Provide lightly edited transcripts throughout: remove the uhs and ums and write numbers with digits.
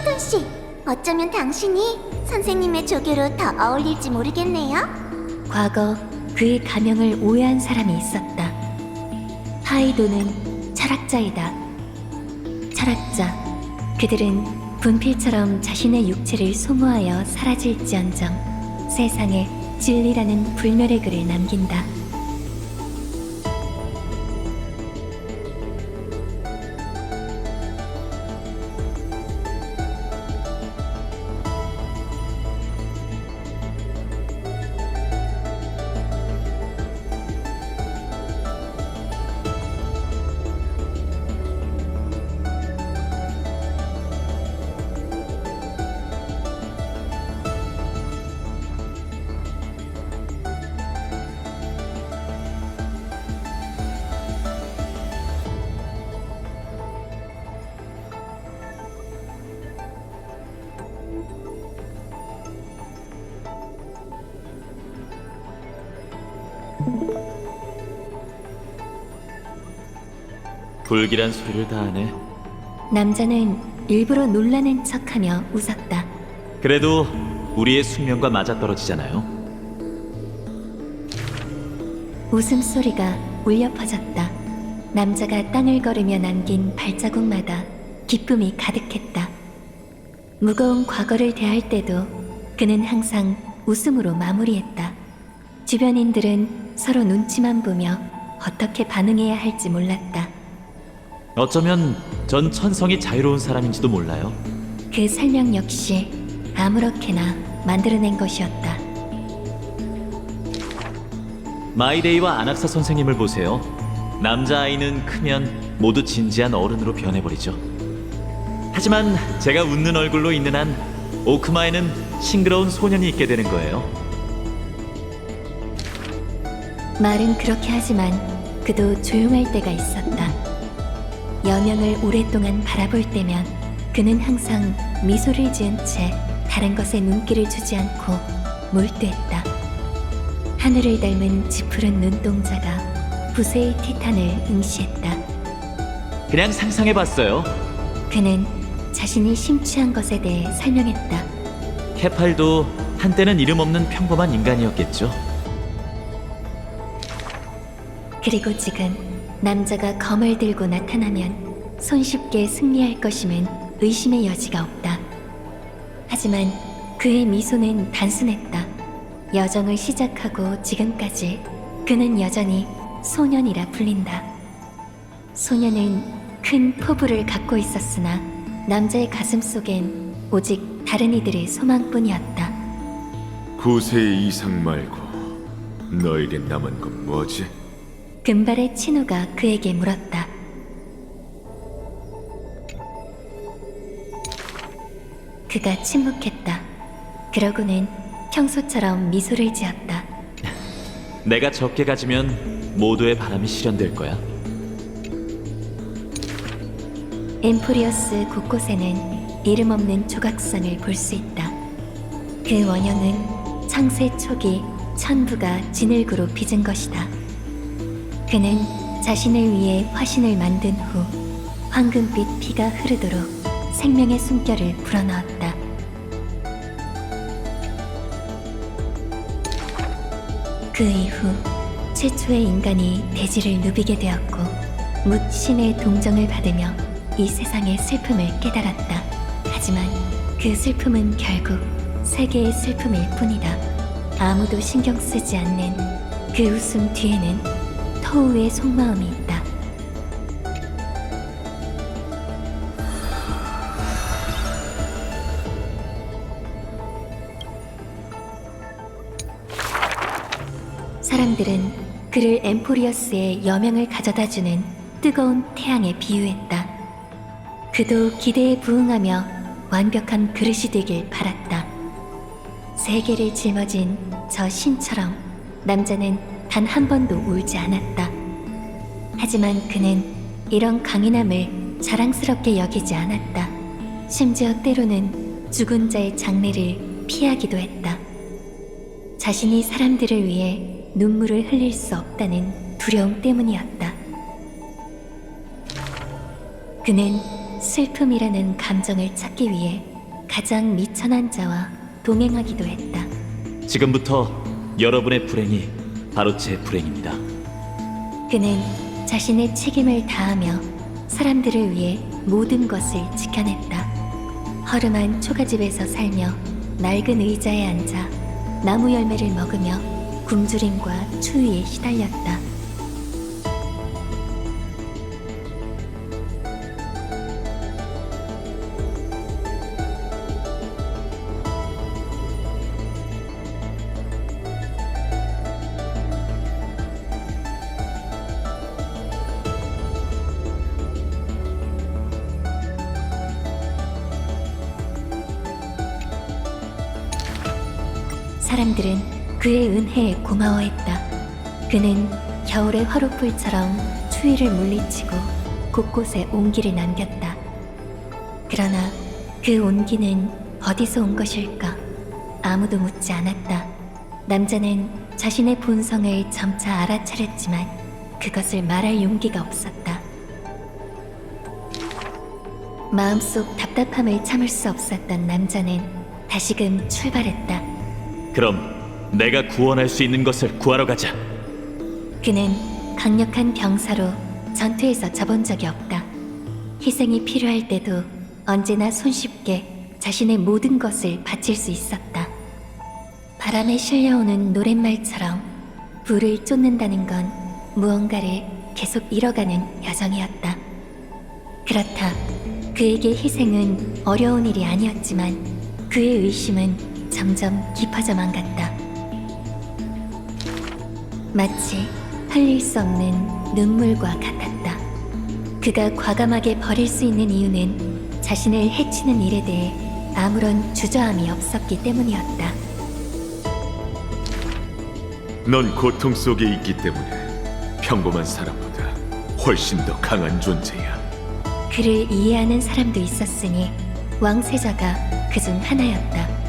파이돈 씨, 어쩌면 당신이 선생님의 조교로 더 어울릴지 모르겠네요. 과거 그의 가명을 오해한 사람이 있었다. 파이도는 철학자이다. 철학자, 그들은 분필처럼 자신의 육체를 소모하여 사라질지언정 세상에 진리라는 불멸의 글을 남긴다. 불길한 소리를 다 하네. 남자는 일부러 놀라는 척하며 웃었다. 그래도 우리의 숙명과 맞아떨어지잖아요. 웃음소리가 울려 퍼졌다. 남자가 땅을 걸으며 남긴 발자국마다 기쁨이 가득했다. 무거운 과거를 대할 때도 그는 항상 웃음으로 마무리했다. 주변인들은 서로 눈치만 보며 어떻게 반응해야 할지 몰랐다. 어쩌면 전 천성이 자유로운 사람인지도 몰라요. 그 설명 역시 아무렇게나 만들어낸 것이었다. 마이데이와 아낙사 선생님을 보세요. 남자아이는 크면 모두 진지한 어른으로 변해버리죠. 하지만 제가 웃는 얼굴로 있는 한 오크마에는 싱그러운 소년이 있게 되는 거예요. 말은 그렇게 하지만 그도 조용할 때가 있었다. 여명을 오랫동안 바라볼 때면 그는 항상 미소를 지은 채 다른 것에 눈길을 주지 않고 몰두했다. 하늘을 닮은 짙푸른 눈동자가 부세의 티탄을 응시했다. 그냥 상상해봤어요. 그는 자신이 심취한 것에 대해 설명했다. 케팔도 한때는 이름 없는 평범한 인간이었겠죠. 그리고 지금 남자가 검을 들고 나타나면 손쉽게 승리할 것임은 의심의 여지가 없다. 하지만 그의 미소는 단순했다. 여정을 시작하고 지금까지 그는 여전히 소년이라 불린다. 소년은 큰 포부를 갖고 있었으나 남자의 가슴 속엔 오직 다른 이들의 소망뿐이었다. 9세 이상 말고 너에게 남은 건 뭐지? 금발의 친우가 그에게 물었다. 그가 침묵했다. 그러고는 평소처럼 미소를 지었다. 내가 적게 가지면 모두의 바람이 실현될 거야. 엠포리어스 곳곳에는 이름 없는 조각상을 볼 수 있다. 그 원형은 창세 초기 천부가 진흙으로 빚은 것이다. 그는 자신을 위해 화신을 만든 후 황금빛 피가 흐르도록 생명의 숨결을 불어넣었다. 그 이후 최초의 인간이 대지를 누비게 되었고 묻 신의 동정을 받으며 이 세상의 슬픔을 깨달았다. 하지만 그 슬픔은 결국 세계의 슬픔일 뿐이다. 아무도 신경 쓰지 않는 그 웃음 뒤에는 토우의 속마음이 있다. 사람들은 그를 엠포리어스의 여명을 가져다주는 뜨거운 태양에 비유했다. 그도 기대에 부응하며 완벽한 그릇이 되길 바랐다. 세계를 짊어진 저 신처럼 남자는 단 한 번도 울지 않았다. 하지만 그는 이런 강인함을 자랑스럽게 여기지 않았다. 심지어 때로는 죽은 자의 장례를 피하기도 했다. 자신이 사람들을 위해 눈물을 흘릴 수 없다는 두려움 때문이었다. 그는 슬픔이라는 감정을 찾기 위해 가장 미천한 자와 동행하기도 했다. 지금부터 여러분의 불행이 바로 제 불행입니다. 그는 자신의 책임을 다하며 사람들을 위해 모든 것을 지켜냈다. 허름한 초가집에서 살며 낡은 의자에 앉아 나무 열매를 먹으며 굶주림과 추위에 시달렸다. 사람들은 그의 은혜에 고마워했다. 그는 겨울의 화로불처럼 추위를 물리치고 곳곳에 온기를 남겼다. 그러나 그 온기는 어디서 온 것일까? 아무도 묻지 않았다. 남자는 자신의 본성을 점차 알아차렸지만 그것을 말할 용기가 없었다. 마음속 답답함을 참을 수 없었던 남자는 다시금 출발했다. 그럼 내가 구원할 수 있는 것을 구하러 가자. 그는 강력한 병사로 전투에서 져본 적이 없다. 희생이 필요할 때도 언제나 손쉽게 자신의 모든 것을 바칠 수 있었다. 바람에 실려오는 노랫말처럼 불을 쫓는다는 건 무언가를 계속 잃어가는 여정이었다. 그렇다. 그에게 희생은 어려운 일이 아니었지만 그의 의심은 점점 깊어져만 갔다. 마치 흘릴 수 없는 눈물과 같았다. 그가 과감하게 버릴 수 있는 이유는 자신을 해치는 일에 대해 아무런 주저함이 없었기 때문이었다. 넌 고통 속에 있기 때문에 평범한 사람보다 훨씬 더 강한 존재야. 그를 이해하는 사람도 있었으니 왕세자가 그중 하나였다.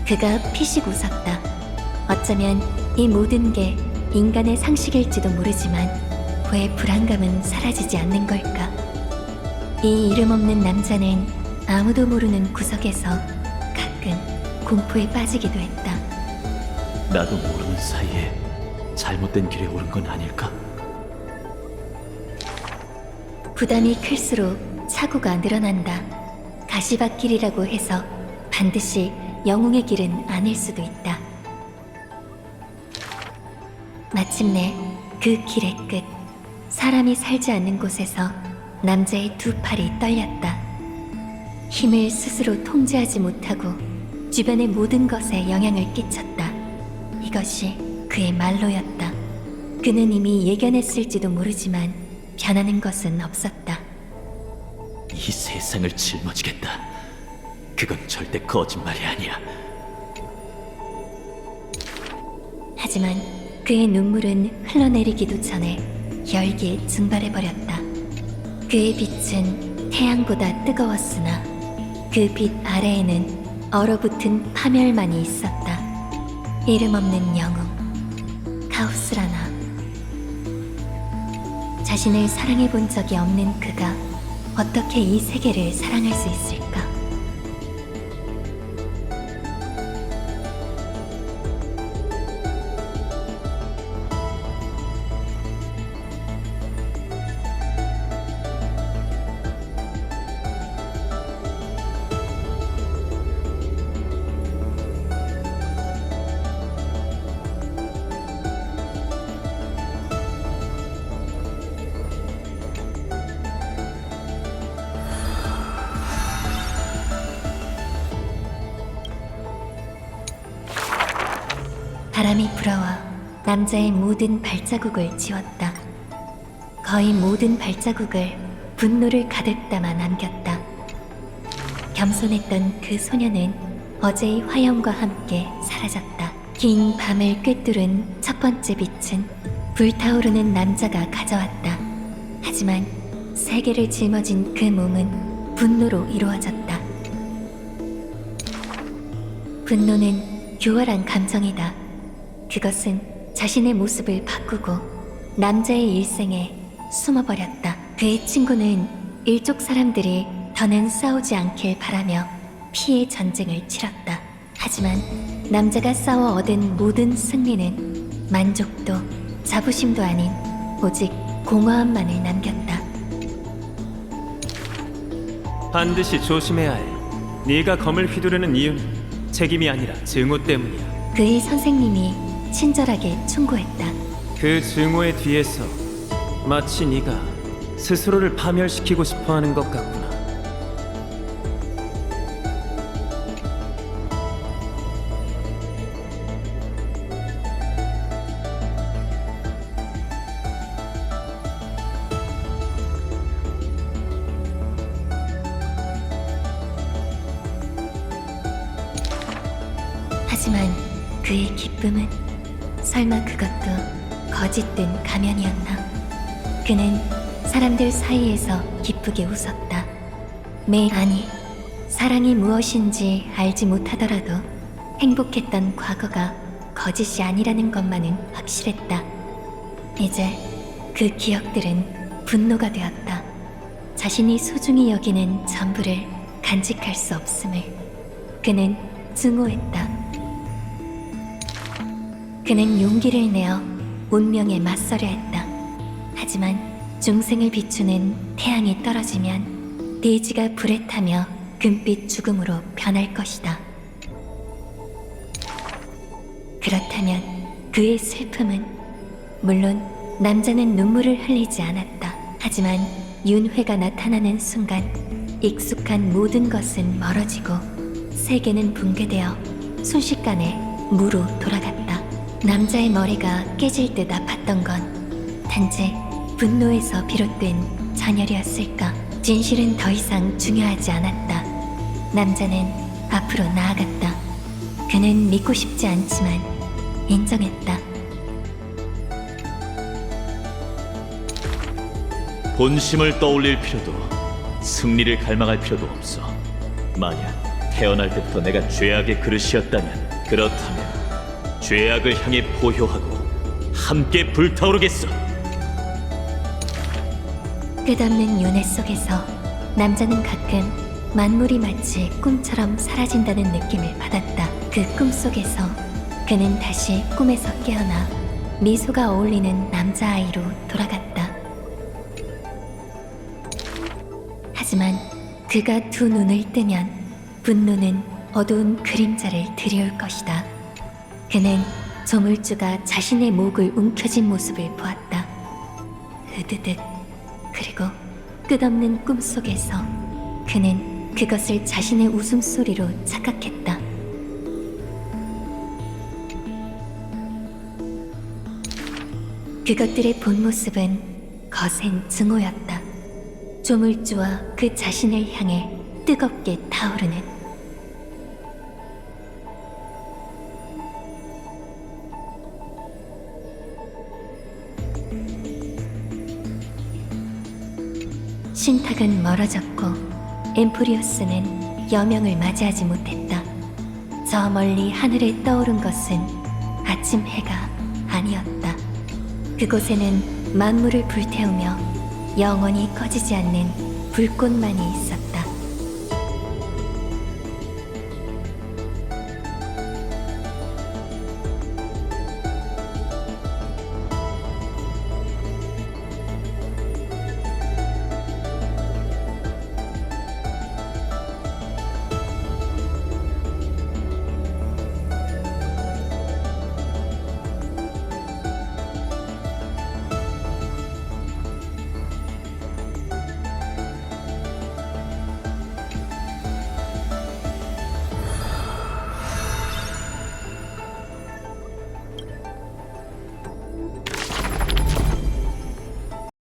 그가 피식 웃었다. 어쩌면 이 모든 게 인간의 상식일지도 모르지만 왜 불안감은 사라지지 않는 걸까? 이 이름 없는 남자는 아무도 모르는 구석에서 가끔 공포에 빠지기도 했다. 나도 모르는 사이에 잘못된 길에 오른 건 아닐까? 부담이 클수록 사고가 늘어난다. 가시밭길이라고 해서 반드시 영웅의 길은 아닐 수도 있다. 마침내 그 길의 끝, 사람이 살지 않는 곳에서 남자의 두 팔이 떨렸다. 힘을 스스로 통제하지 못하고 주변의 모든 것에 영향을 끼쳤다. 이것이 그의 말로였다. 그는 이미 예견했을지도 모르지만 변하는 것은 없었다. 이 세상을 짊어지겠다. 그건 절대 거짓말이 아니야. 하지만 그의 눈물은 흘러내리기도 전에 열기에 증발해버렸다. 그의 빛은 태양보다 뜨거웠으나 그 빛 아래에는 얼어붙은 파멸만이 있었다. 이름 없는 영웅, 카오스라나. 자신을 사랑해본 적이 없는 그가 어떻게 이 세계를 사랑할 수 있을까? 바람이 불어와 남자의 모든 발자국을 지웠다. 거의 모든 발자국을 분노를 가득 담아 남겼다. 겸손했던 그 소녀는 어제의 화염과 함께 사라졌다. 긴 밤을 꿰뚫은 첫 번째 빛은 불타오르는 남자가 가져왔다. 하지만 세계를 짊어진 그 몸은 분노로 이루어졌다. 분노는 교활한 감정이다. 그것은 자신의 모습을 바꾸고 남자의 일생에 숨어버렸다. 그의 친구는 일족 사람들이 더는 싸우지 않길 바라며 피의 전쟁을 치렀다. 하지만 남자가 싸워 얻은 모든 승리는 만족도 자부심도 아닌 오직 공허함만을 남겼다. 반드시 조심해야 해. 네가 검을 휘두르는 이유는 책임이 아니라 증오 때문이야. 그의 선생님이 친절하게 충고했다. 그 증오의 뒤에서 마치 네가 스스로를 파멸시키고 싶어하는 것 같구나. 하지만 그의 기쁨은 설마 그것도 거짓된 가면이었나? 그는 사람들 사이에서 기쁘게 웃었다. 아니, 사랑이 무엇인지 알지 못하더라도 행복했던 과거가 거짓이 아니라는 것만은 확실했다. 이제 그 기억들은 분노가 되었다. 자신이 소중히 여기는 전부를 간직할 수 없음을 그는 증오했다. 그는 용기를 내어 운명에 맞서려 했다. 하지만 중생을 비추는 태양이 떨어지면 데이지가 불에 타며 금빛 죽음으로 변할 것이다. 그렇다면 그의 슬픔은 물론 남자는 눈물을 흘리지 않았다. 하지만 윤회가 나타나는 순간 익숙한 모든 것은 멀어지고 세계는 붕괴되어 순식간에 무로 돌아갔다. 남자의 머리가 깨질 듯 아팠던 건 단지 분노에서 비롯된 잔열이었을까? 진실은 더 이상 중요하지 않았다. 남자는 앞으로 나아갔다. 그는 믿고 싶지 않지만 인정했다. 본심을 떠올릴 필요도 승리를 갈망할 필요도 없어. 만약 태어날 때부터 내가 죄악의 그릇이었다면, 그렇다면 죄악을 향해 포효하고 함께 불타오르겠어. 끝없는 윤회 속에서 남자는 가끔 만물이 마치 꿈처럼 사라진다는 느낌을 받았다. 그 꿈 속에서 그는 다시 꿈에서 깨어나 미소가 어울리는 남자아이로 돌아갔다. 하지만 그가 두 눈을 뜨면 분노는 어두운 그림자를 들이올 것이다. 그는 조물주가 자신의 목을 움켜쥔 모습을 보았다. 으드득. 그리고 끝없는 꿈속에서 그는 그것을 자신의 웃음소리로 착각했다. 그것들의 본 모습은 거센 증오였다. 조물주와 그 자신을 향해 뜨겁게 타오르는 신탁은 멀어졌고 엠프리오스는 여명을 맞이하지 못했다. 저 멀리 하늘에 떠오른 것은 아침 해가 아니었다. 그곳에는 만물을 불태우며 영원히 꺼지지 않는 불꽃만이 있었다.